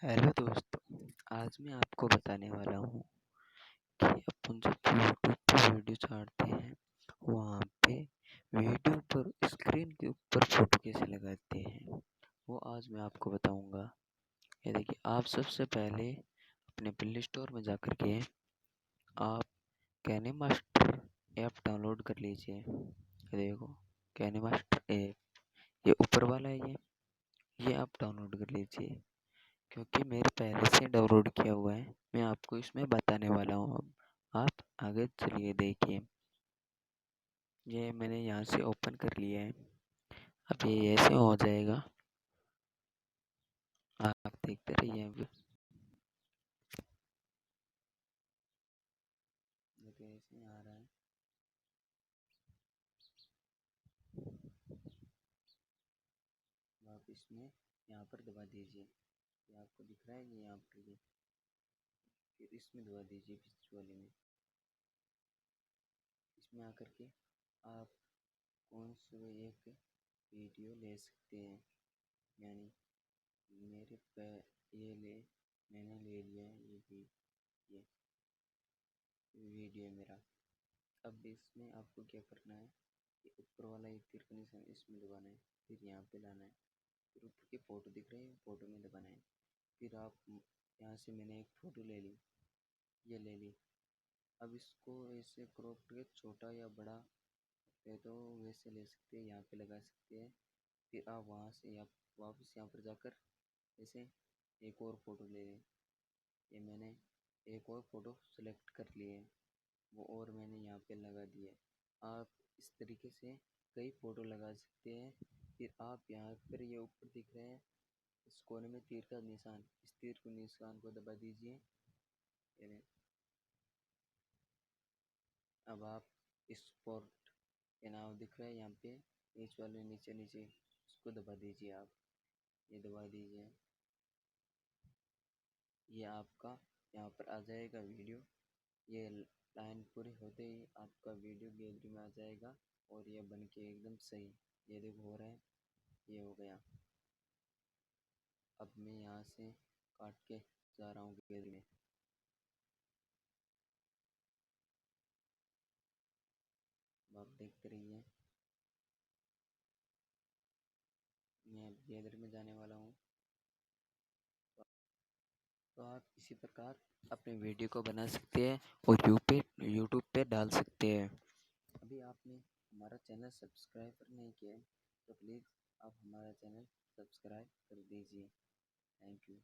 Hello दोस्तों। आज मैं आपको बताने वाला हूँ कि अपन जब यूट्यूब पर वीडियो चढ़ाते हैं वहाँ पे वीडियो पर स्क्रीन के ऊपर फोटो कैसे लगाते हैं वो आज मैं आपको बताऊँगा। ये देखिए, आप सबसे पहले अपने प्ले स्टोर में जा कर के आप कैनमास्टर ऐप डाउनलोड कर लीजिए। ये देखो, कैनमास्टर ऐप ये ऊपर वाला है, ये आप डाउनलोड कर लीजिए क्योंकि मेरे पहले से डाउनलोड किया हुआ है। मैं आपको इसमें बताने वाला हूँ। अब आप आगे चलिए, देखिए ये मैंने यहाँ से ओपन कर लिया है। अब ये ऐसे हो जाएगा, आप देखते रहिए। अब देखिए ऐसे आ रहा है। आप इसमें यहाँ पर दबा दीजिए, ये आपको दिख रहा है कि यहाँ पर ये, फिर इसमें दबा दीजिए पिक्चर वाले में। इसमें आकर के आप कौन सा एक वीडियो ले सकते हैं, यानी मेरे पे ये ले मैंने ले लिया है, ये वीडियो मेरा। अब इसमें आपको क्या करना है कि ऊपर वाला ये तीर का निशान इसमें दबाना है, फिर यहाँ पे लाना है, फिर ऊपर की फ़ोटो दिख रही है, फ़ोटो में दबाना है। फिर आप यहाँ से मैंने एक फ़ोटो ले ली, ये ले ली। अब इसको ऐसे क्रॉप करके छोटा या बड़ा है तो वैसे ले सकते हैं, यहाँ पे लगा सकते हैं। फिर आप वहाँ से आप वापस यहाँ पर जाकर ऐसे एक और फ़ोटो ले लें। ये मैंने एक और फ़ोटो सेलेक्ट कर लिए है, वो और मैंने यहाँ पे लगा दिया है। आप इस तरीके से कई फ़ोटो लगा सकते हैं। फिर आप यहाँ पर ये ऊपर दिख रहे हैं इस कोने में तीर का निशान, इस तीर को निशान को दबा दीजिए। अब आप स्पोर्ट के नाम दिख रहा है यहाँ पे नीचे वाले, नीचे नीचे इसको दबा दीजिए। आप ये दबा दीजिए, ये आपका यहाँ पर आ जाएगा वीडियो। ये लाइन पूरी होते ही आपका वीडियो गैलरी में आ जाएगा और ये बन के एकदम सही, ये देखो हो रहा है, ये हो गया। अब मैं यहाँ से काट के जा रहा हूँ गैलरी में। आप देखते रहिए, मैं अब गैलरी में जाने वाला हूँ। तो आप इसी प्रकार अपने वीडियो को बना सकते हैं और यूट्यूब पे डाल सकते हैं। अभी आपने हमारा चैनल सब्सक्राइब नहीं किया है तो प्लीज़ आप हमारा चैनल सब्सक्राइब कर दीजिए। Thank you.